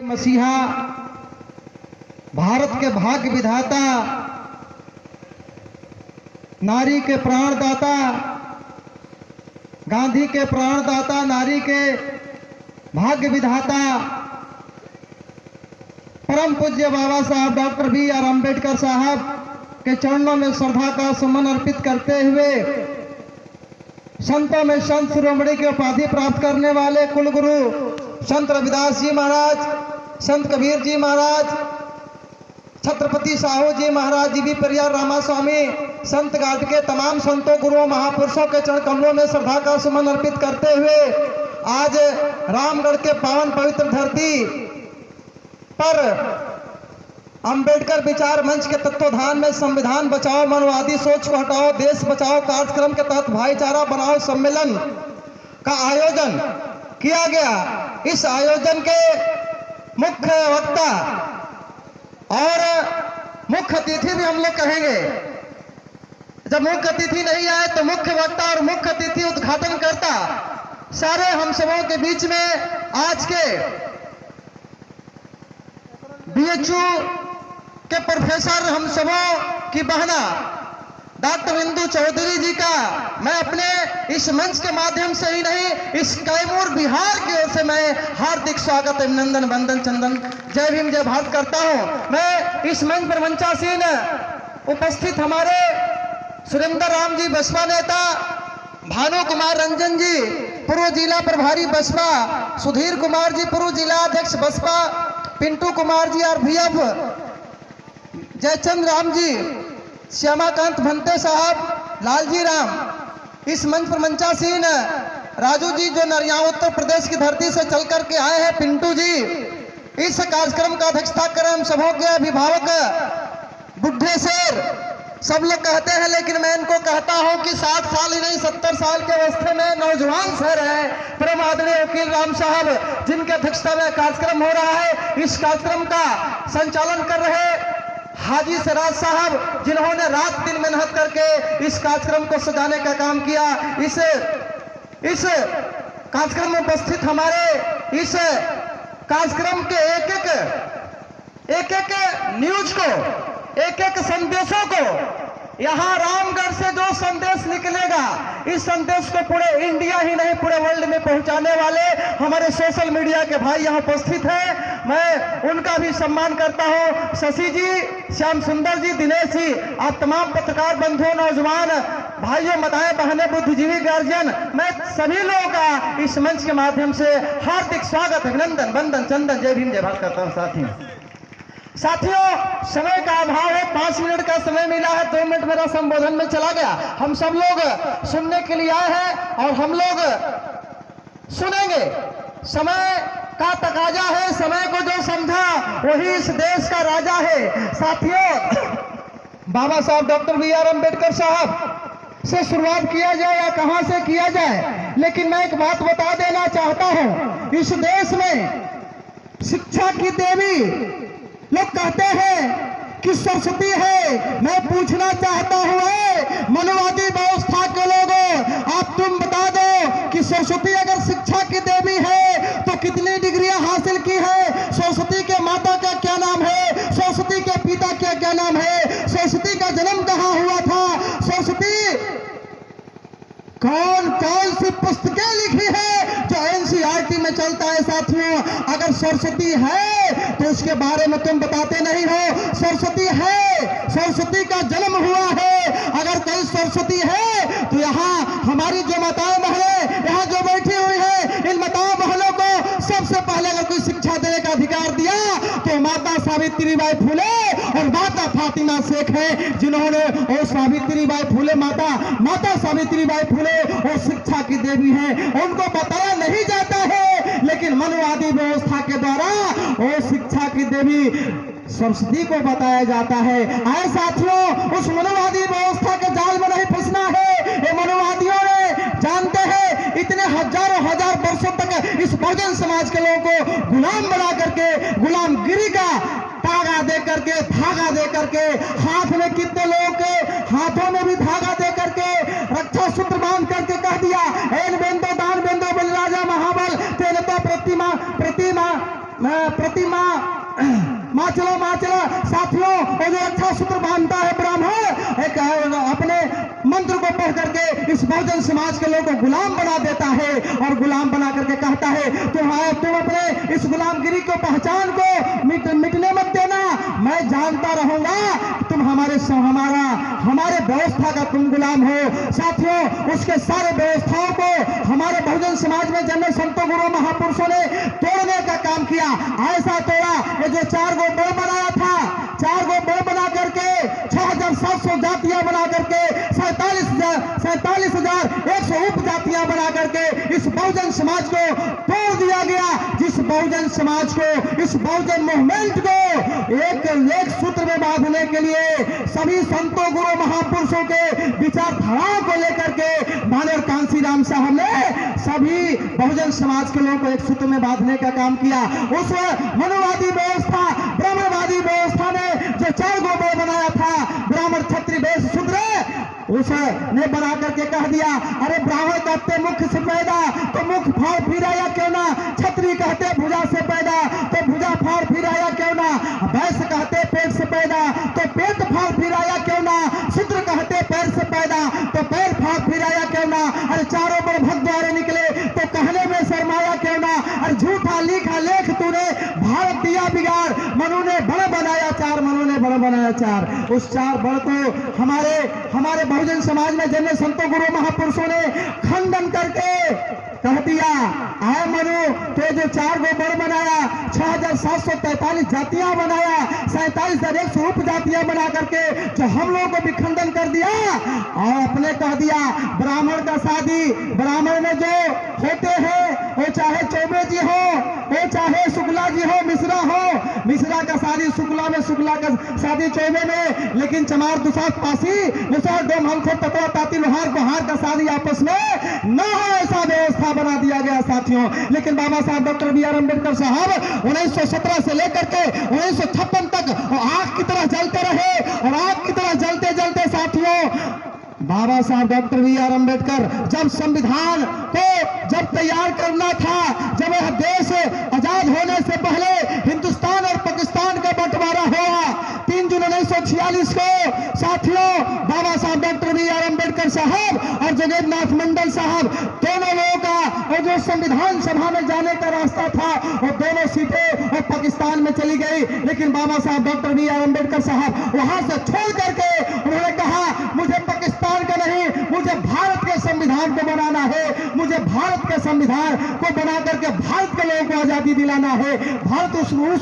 मसीहा, भारत के भाग्य विधाता, नारी के प्राणदाता, गांधी के प्राणदाता, नारी के भाग्य विधाता, परम पूज्य बाबा साहब डॉक्टर बी.आर. अम्बेडकर साहब के चरणों में श्रद्धा का सुमन अर्पित करते हुए संतों में संत शिरोमणि की उपाधि प्राप्त करने वाले कुल गुरु संत रविदास जी महाराज, संत कबीर जी महाराज, छत्रपति साहू जी महाराज जी भी परियार रामा स्वामी, संत गाट के तमाम संतों गुरुओं महापुरुषों के चरण कमलों में श्रद्धा का सुमन अर्पित करते हुए आज रामगढ़ के पावन पवित्र धरती पर अंबेडकर विचार मंच के तत्वाधान में संविधान बचाओ, मनवादी सोच को हटाओ, देश बचाओ कार्यक्रम के तहत भाईचारा बनाओ सम्मेलन का आयोजन किया गया। इस आयोजन के मुख्य वक्ता और मुख्य अतिथि भी हम लोग कहेंगे। जब मुख्य अतिथि नहीं आए तो मुख्य वक्ता और मुख्य अतिथि उद्घाटन करता सारे हम सबों के बीच में आज के बीएचयू के प्रोफेसर हम सबों की बहना डॉक्टर इंदु चौधरी जी का मैं अपने इस मंच के माध्यम से ही नहीं, इस कैमूर बिहार की ओर से मैं हार्दिक स्वागत अभिनंदन वंदन चंदन जय भीम जय भारत करता हूं। मैं इस मंच पर मंचासीन उपस्थित हमारे सुरेंद्र राम जी बसपा नेता, भानु कुमार रंजन जी पूर्व जिला प्रभारी बसपा, सुधीर कुमार जी पूर्व जिला अध्यक्ष बसपा, पिंटू कुमार जी आरपीएफ, जयचंद राम जी, श्यामाकांत भंते साहब, लालजी राम, इस मंच पर मंचासीन राजू जी जो नरियाव उत्तर प्रदेश की धरती से चल करके आए हैं, पिंटू जी, इस कार्यक्रम का अध्यक्षता करें हम सबों के अभिभावक बुढ़े शेर सब लोग कहते हैं, लेकिन मैं इनको कहता हूं कि 60 साल ही नहीं 70 साल के अवस्थे में नौजवान शेर है परम आदरणीय वकील राम साहब, जिनके अध्यक्षता में कार्यक्रम हो रहा है। इस कार्यक्रम का संचालन कर रहे हाजी सिराज साहब, जिन्होंने रात दिन मेहनत करके इस कार्यक्रम को सजाने का काम किया। इस कार्यक्रम में उपस्थित हमारे इस कार्यक्रम के एक एक न्यूज को, एक एक संदेशों को, यहाँ रामगढ़ से जो संदेश निकलेगा इस संदेश को पूरे इंडिया ही नहीं पूरे वर्ल्ड में पहुंचाने वाले हमारे सोशल मीडिया के भाई यहाँ उपस्थित हैं। मैं उनका भी सम्मान करता हूँ। शशि जी, श्याम सुंदर जी, दिनेश जी, आप तमाम पत्रकार बंधुओं, नौजवान भाइयों, माताएं, बहनें, बुद्धिजीवी, गार्जियन, मैं सभी लोगों का इस मंच के माध्यम से हार्दिक स्वागत अभिनंदन वंदन चंदन जय भीम जय भारत करता हूँ। साथियों, समय का अभाव है, 5 मिनट का समय मिला है, 2 मिनट मेरा संबोधन में चला गया। हम सब लोग सुनने के लिए आए हैं और हम लोग सुनेंगे। समय का तकाजा है, समय को जो समझा वही इस देश का राजा है। साथियों, बाबा साहब डॉक्टर बी.आर. अम्बेडकर साहब से शुरुआत किया जाए या कहां से किया जाए, लेकिन मैं एक बात बता देना चाहता हूं। इस देश में शिक्षा की देवी लोग कहते हैं कि सरस्वती है। मैं पूछना चाहता हूं मनवादी व्यवस्था के लोगों, आप तुम बता दो कि सरस्वती अगर शिक्षा की देवी है तो कितनी डिग्रियां हासिल की है? सरस्वती के माता का क्या नाम है? सरस्वती के पिता का क्या नाम है? सरस्वती का जन्म कहाँ हुआ था? सरस्वती कौन कौन सी पुस्तकें लिखी है जो एनसीईआरटी में चलता है? साथियों, अगर सरस्वती है तो उसके बारे में तुम बताते नहीं हो। सरस्वती है, सरस्वती का जन्म हुआ है। अगर कहीं सरस्वती है तो यहाँ हमारी जो माताएं बहनें यहाँ जो बैठी हुई है, इन माताओं बहनों को सबसे पहले अगर कोई शिक्षा देने का अधिकार दिया तो माता सावित्रीबाई फुले और माता फातिमा शेख है, जिन्होंने और सावित्रीबाई फुले माता सावित्रीबाई फुले और शिक्षा की देवी है। उनको बताया नहीं जाता है, लेकिन मनवादी व्यवस्था के द्वारा वो शिक्षा की देवी सरस्वती को बताया जाता है। आए साथियों, उस मनवादी व्यवस्था के जाल में नहीं फंसना है। ये मनवादियों ने जानते हैं इतने हजारों हजार वर्षों तक इस बहुजन समाज के लोगों को गुलाम बना करके, गुलामगिरी का धागा दे करके, धागा दे करके, हाथ में कितने लोगों के हाथों में भी धागा दे करके, रक्षा सूत्र बांध करके कह दिया, एन बेंदो दान बेंदो बल राजा महाबल तेलता प्रतिमा प्रतिमा प्रतिमा माँ चलो साथियों, वो जो अच्छा सूत्र बांधता है ब्राह्मण, एक अपने मंत्र को पढ़ करके इस बहुजन समाज के लोगों को गुलाम बना देता है और गुलाम बना करके कहता है तुम अपने इस गुलामगिरी को पहचान को मिटने मत देना, मैं जानता रहूंगा तुम हमारे व्यवस्था का तुम गुलाम हो। साथियों, उसके सारे व्यवस्थाओं को हमारे बहुजन समाज में जन्मे संतों गुरु महापुरुषों ने तोड़ने का काम किया। ऐसा तोड़ा, ये जो 4 गो बड़ बनाया था, 4 गो बड़ बना करके 6700 जातियां बना करके 47,100 उप जातियां बना करके इस बहुजन समाज को तोड़ दिया गया। जिस बहुजन समाज को, इस बहुजन मूवमेंट को एक सूत्र में बांधने के लिए सभी संतों गुरु महापुरुषों के विचारधाराओं को लेकर के मानव कांसीराम साहब ने सभी बहुजन समाज के लोगों को एक सूत्र में बांधने का काम किया। उस मनुवादी व्यवस्था, ब्राह्मणवादी व्यवस्था ने जो 4 गो बड़ बनाया था, ब्राह्मण क्षत्रिय वैश्य शूद्र, उसने बना करके कह दिया अरे ब्राह्मण कहते मुख से पैदा तो मुख फाड़ फिराया क्यों ना, क्षत्रिय कहते भुजा से पैदा तो भुजा फाड़ फिराया क्यों ना, वैश्य कहते पेट से पैदा तो पेट फाड़ फिराया क्यों ना, शूद्र कहते पैर से पैदा तो पैर फाड़ फिराया क्यों ना। अरे चारों बड़ भगद्वारे निकले तो कहने में शर्माया क्यों ना। अरे झूठा लिखा लेख तूने भारत दिया बिगाड़, मनु ने बड़ बनाया 4, मनु ने बड़ बनाया 4। उस 4 बड़ को हमारे बहुजन समाज में जन्मे संतों गुरु महापुरुषों ने खंडन करके कह दिया आए मनु तो जो 4 गो बड़ बनाया, 6743 जातियां बनाया, 47,100 उप जातियां बना करके जो हम लोगों को भी खंडन कर दिया और अपने कह दिया ब्राह्मण का शादी, ब्राह्मण में जो होते हैं वो चाहे चौबे जी हो, वो चाहे शुक्ला जी हो, मिश्रा हो, मिश्रा का शादी शुक्ला में, शुक्ला का शादी चौबे में, लेकिन चमार दुसात पासी मुसार डोम हमखो तत्वा ताती लोहार गुहार का शादी आपस में न हो, ऐसा व्यवस्था बना दिया गया साथियों। लेकिन बाबा साहब डॉक्टर बी आर अम्बेडकर साहब 1917 से लेकर के 1956 तक आग की तरह जलते रहे और आग की तरह जलते जलते साथियों बाबा साहब डॉक्टर बी आर अम्बेडकर जब संविधान को जब तैयार करना था, जब यह देश आजाद होने से पहले हिंदुस्तान और पाकिस्तान का बंटवारा हुआ 3 जून 1946 को साथियों, बाबा साहब डॉक्टर बी आर अम्बेडकर साहब और जोगेंद्र नाथ मंडल साहब दोनों लोगों का और जो संविधान सभा में जाने का रास्ता था वो दोनों सीटें और पाकिस्तान में चली गई। लेकिन बाबा साहब डॉक्टर बी आर अम्बेडकर साहब वहां से छोड़ करके उन्होंने कहा मुझे पाकिस्तान का नहीं, मुझे भारत के संविधान को बनाना है, मुझे भारत के संविधान को बना करके भारत के लोगों को आजादी दिलाना है, भारत उस मूल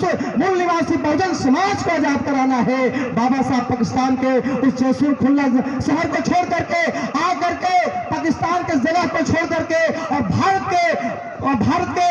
निवासी बहुजन समाज को आजाद कराना है। बाबा साहब पाकिस्तान के उस जयसूर खुल्ला शहर को छोड़ करके आ करके पाकिस्तान के जगह को छोड़ करके और भारत के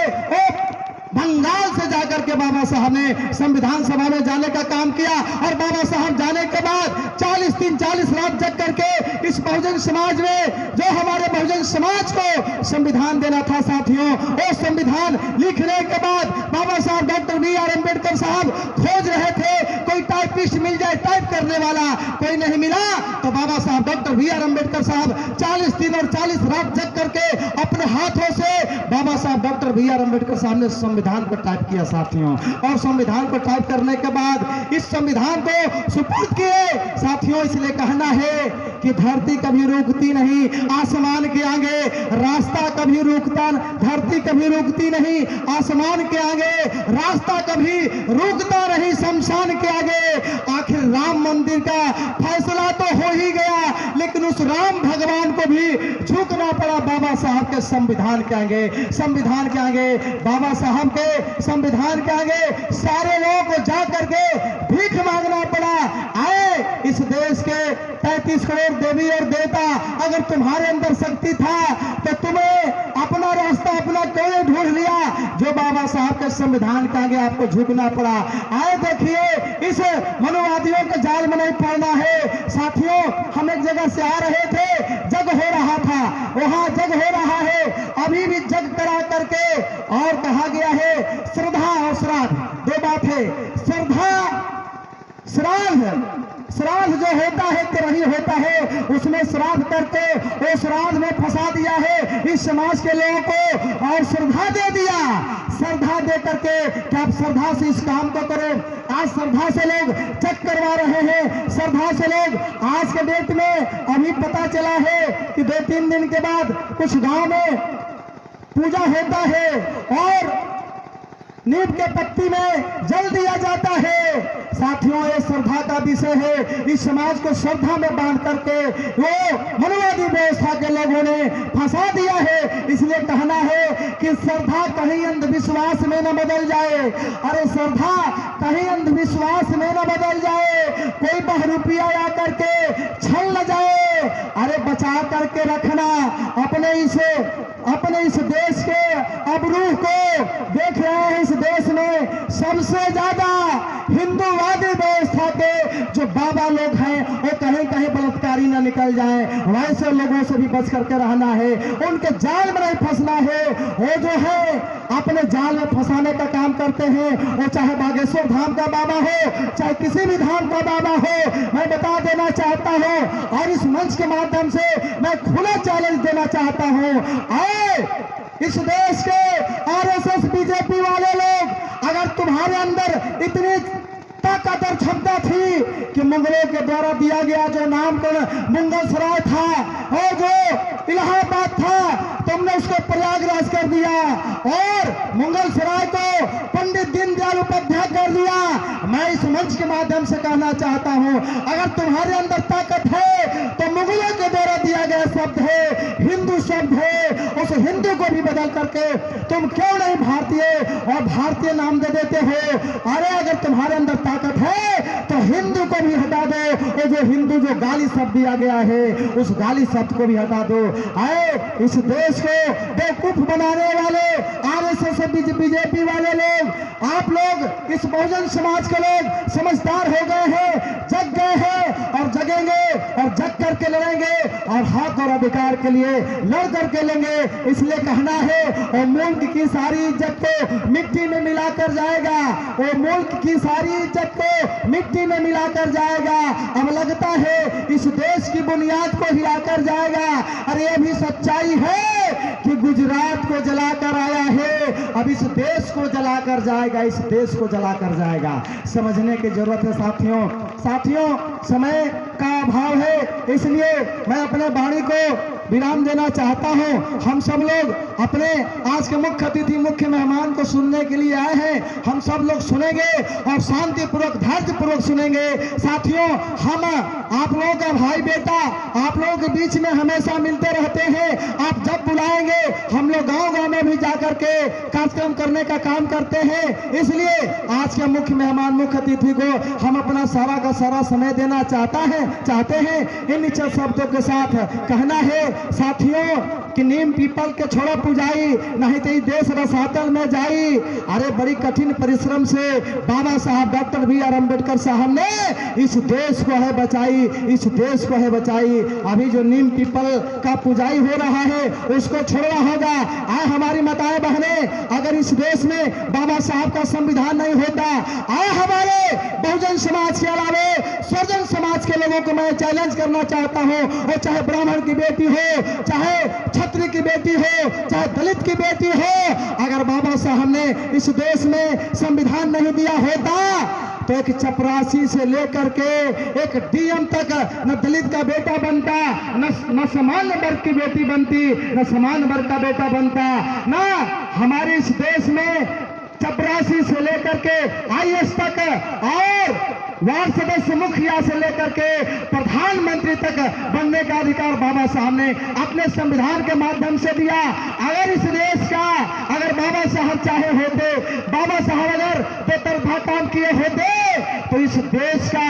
बंगाल से जाकर के बाबा साहब ने संविधान सभा में जाने का काम किया और बाबा साहब जाने के बाद 40 दिन 40 रात जग करके इस बहुजन समाज में जो हमारे बहुजन समाज को संविधान देना था साथियों, वो संविधान लिखने के बाद बाबा साहब डॉक्टर बी आर अम्बेडकर साहब खोज रहे थे कोई टाइपिस्ट मिल जाए टाइप करने वाला, कोई नहीं मिला तो बाबा साहब डॉक्टर बी आर अम्बेडकर साहब 40 दिन और 40 रात जग करके अपने हाथों से बाबा साहब डॉक्टर बी आर अम्बेडकर साहब ने संविधान को टाइप किया साथियों। और संविधान को टाइप करने के बाद इस संविधान को सुपुर्द किए साथियों। इसलिए कहना है कि धरती कभी रुकती नहीं, आसमान के आगे रास्ता कभी रुकता, धरती कभी रुकती नहीं, आसमान के आगे रास्ता कभी रुकता नहीं, शमशान के आगे आखिर राम मंदिर का फैसला तो हो ही गया, लेकिन उस राम भगवान को भी झुकना पड़ा बाबा साहब के संविधान के आगे। संविधान के आगे बाबा साहब के संविधान के आगे सारे लोगों को जा करके भीख मांगना पड़ा। आए इस देश के 35 करोड़ देवी और देवता, अगर तुम्हारे अंदर शक्ति था तो तुम्हें अपना रास्ता अपना क्यों ढूंढ लिया, जो बाबा साहब के संविधान के आगे आपको झुकना पड़ा। आए देखिए इस मनुवादियों के जाल में नहीं पड़ना है साथियों। हम एक जगह से आ रहे थे, जग हो रहा था, वहां जग हो रहा है, अभी भी जग करा करके और कहा गया है श्रद्धा और श्राद्ध 2 बात है। श्रद्धा श्राद्ध, श्राद्ध जो होता है तिरही होता है, उसमें श्राद्ध करके वो श्राद्ध में फंसा दिया है इस समाज के लोगों को और श्रद्धा दे दिया। श्रद्धा दे करके कि आप श्रद्धा से इस काम को करो। आज श्रद्धा से लोग चेक करवा रहे हैं, श्रद्धा से लोग आज के डेट में अभी पता चला है कि 2-3 दिन के बाद कुछ गांव में पूजा होता है और नीम के पत्ती में जल दिया जाता है। साथियों, ये श्रद्धा का विषय है। इस समाज को श्रद्धा में बांध करके वो मनुवादी व्यवस्था के लोगों ने फंसा दिया है। इसलिए कहना है कि श्रद्धा कहीं अंधविश्वास में न बदल जाए। अरे श्रद्धा कहीं अंधविश्वास में न बदल जाए, कोई बहरूपिया आ करके छल न जाए। अरे बचा करके रखना अपने इस देश के अबरूह को। देख रहे हैं इस देश में सबसे ज्यादा हिंदूवादी व्यवस्था के जो बाबा लोग हैं वो कहीं कहीं बलात्कारी न निकल जाएं, वैसे लोगों से भी बच करके रहना है, उनके जाल में नहीं फंसना है। वो जो है अपने जाल में फंसाने का काम करते हैं, वो चाहे बागेश्वर धाम का बाबा हो चाहे किसी भी धाम का बाबा हो। मैं बता देना चाहता हूं और इस मंच के माध्यम से मैं खुला चैलेंज देना चाहता हूं, इस देश के आरएसएस बीजेपी वाले लोग, अगर तुम्हारे अंदर इतनी ताकत और क्षमता थी कि मुगलों के द्वारा दिया गया जो नामकरण मुगल सराय था और जो इलाहाबाद था, तुमने उसको प्रयागराज कर दिया और मुगल सराय को पंडित दीनदयाल उपाध्याय कर दिया। मैं इस मंच के माध्यम से कहना चाहता हूं, अगर तुम्हारे अंदर ताकत है तो मुगलों के द्वारा दिया गया शब्द है, हिंदू शब्द है, उस हिंदू को भी बदल करके तुम क्यों नहीं भारतीय और भारतीय नाम दे देते हो। अरे अगर तुम्हारे अंदर ताकत है तो हिंदू को भी हटा दो, ये जो हिंदू जो गाली शब्द दिया गया है उस गाली शब्द को भी हटा दो। आए इस देश को बेवकूफ बनाने वाले आरएसएस बीजेपी वाले लोग, आप लोग इस बहुजन समाज के लोग समझदार हो गए हैं, जग गए हैं और जगेंगे और जग करके लड़ेंगे और हक और अधिकार के लिए लड़ करके लेंगे। इसलिए कहना है वो मुल्क की सारी इज्जत को मिट्टी में मिलाकर जाएगा, वो मुल्क की सारी इज्जत को मिट्टी में मिलाकर जाएगा। अब लगता है इस देश की बुनियाद को हिलाकर जाएगा। अरे ये भी सच्चाई है कि गुजरात को जलाकर आया है, अब इस देश को जलाकर जाएगा, इस देश को जलाकर जाएगा। समझने की जरूरत है साथियों, समय का अभाव है, इसलिए मैं अपने वाणी को विराम देना चाहता हूं। हम सब लोग अपने आज के मुख्य अतिथि मुख्य मेहमान को सुनने के लिए आए हैं, हम सब लोग सुनेंगे और शांतिपूर्वक धैर्यपूर्वक सुनेंगे। साथियों, हम आप लोगों का भाई बेटा आप लोगों के बीच में हमेशा मिलते रहते हैं। आप जब बुलाएंगे हम लोग गांव में भी जाकर के कार्यक्रम करने का काम करते हैं। इसलिए आज के मुख्य मेहमान मुख्य अतिथि को हम अपना सारा का सारा समय देना चाहते हैं। इन निश्चित शब्दों के साथ कहना है साथियों कि नीम पीपल के छोड़ो पुजाई, नहीं तो देश रसातल में जाई। अरे बड़ी कठिन परिश्रम से बाबा साहब डॉक्टर बी.आर. अम्बेडकर साहब ने इस देश को है बचाई, इस देश को है बचाई। अभी जो नीम पीपल का पुजाई हो रहा है उसको छोड़ना होगा। आए हमारी माताएं बहनें, अगर इस देश में बाबा साहब का संविधान नहीं होता, आए हमारे बहुजन समाज के अलावे सर्जन समाज के लोगों को मैं चैलेंज करना चाहता हूं, और चाहे ब्राह्मण की बेटी हो, चाहे क्षत्रिय की बेटी हो, चाहे दलित की बेटी हो, अगर बाबा साहब ने इस देश में संविधान नहीं दिया होता तो एक चपरासी से लेकर के एक डीएम तक न दलित का बेटा बनता, न सामान्य वर्ग की बेटी बनती, न सामान्य वर्ग का बेटा बनता, न हमारे इस देश में चपरासी से लेकर के आईएएस तक और वार्ड सदस्य मुखिया से लेकर के प्रधानमंत्री तक बनने का अधिकार बाबा साहब ने अपने संविधान के माध्यम से दिया। अगर इस देश का अगर बाबा साहब चाहे होते, बाबा साहब अगर बेतरफा काम किए होते तो इस देश का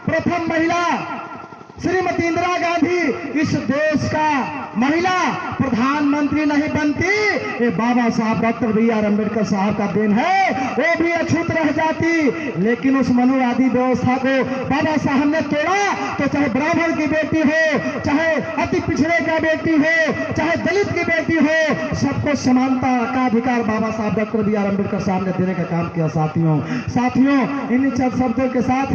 प्रथम महिला श्रीमती इंदिरा गांधी इस देश का महिला प्रधानमंत्री नहीं बनती। ये बाबा साहब डॉक्टर बी.आर. अम्बेडकर साहब का देन है, वो भी अछूत रह जाती। लेकिन उस मनुवादी व्यवस्था को बाबा साहब ने तोड़ा, तो चाहे ब्राह्मण की बेटी हो, चाहे अति पिछड़े का बेटी हो, चाहे दलित की बेटी हो, सबको समानता का अधिकार बाबा साहब डॉक्टर बी.आर. अम्बेडकर साहब ने देने का काम किया। साथियों इन शब्दों के साथ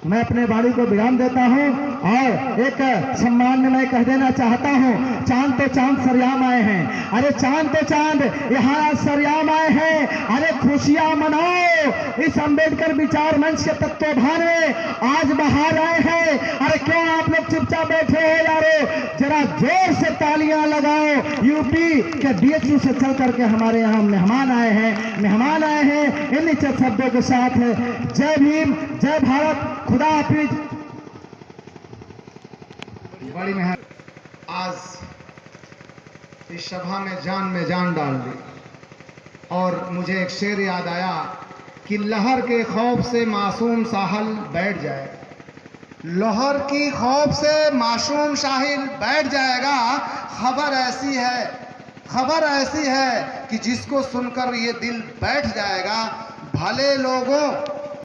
मैं अपने वाणी को विराम देता हूं और एक सम्मान में मैं कह देना चाहता हूं, चांद तो चांद सरेआम आए हैं, अरे चांद तो चांद यहाँ सरेआम आए हैं, अरे खुशियां मनाओ। इस अंबेडकर विचार मंच के तत्वाधान में आज बाहर आए हैं, अरे क्यों आप लोग चुपचाप बैठे हो यारो, जरा जोर से तालियां लगाओ। यूपी के DHU से चल करके हमारे यहाँ मेहमान आए हैं। इन निश्चित शब्दों के साथ जय भीम, जय भारत, खुदा हाफिज। बड़ी मेहनत आज इस सभा में जान डाल दी और मुझे एक शेर याद आया कि लहर के खौफ से मासूम साहिल बैठ जाए, लहर की खौफ से मासूम साहिल बैठ जाएगा। खबर ऐसी है कि जिसको सुनकर ये दिल बैठ जाएगा। भले लोगों